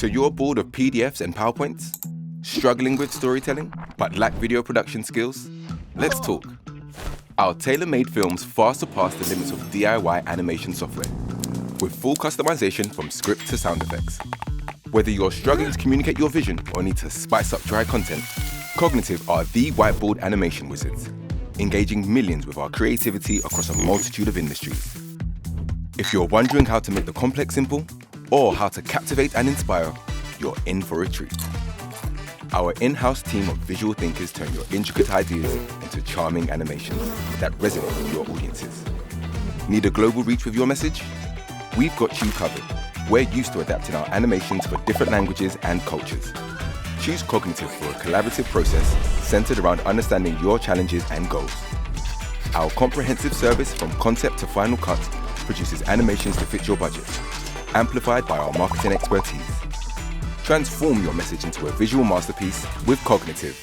So you're bored of PDFs and PowerPoints? Struggling with storytelling, but lack video production skills? Let's talk. Our tailor-made films far surpass the limits of DIY animation software, with full customization from script to sound effects. Whether you're struggling to communicate your vision or need to spice up dry content, Cognitive are the whiteboard animation wizards, engaging millions with our creativity across a multitude of industries. If you're wondering how to make the complex simple, or how to captivate and inspire, you're in for a treat. Our in-house team of visual thinkers turn your intricate ideas into charming animations that resonate with your audiences. Need a global reach with your message? We've got you covered. We're used to adapting our animations for different languages and cultures. Choose Cognitive for a collaborative process centered around understanding your challenges and goals. Our comprehensive service from concept to final cut produces animations to fit your budget, amplified by our marketing expertise. Transform your message into a visual masterpiece with Cognitive.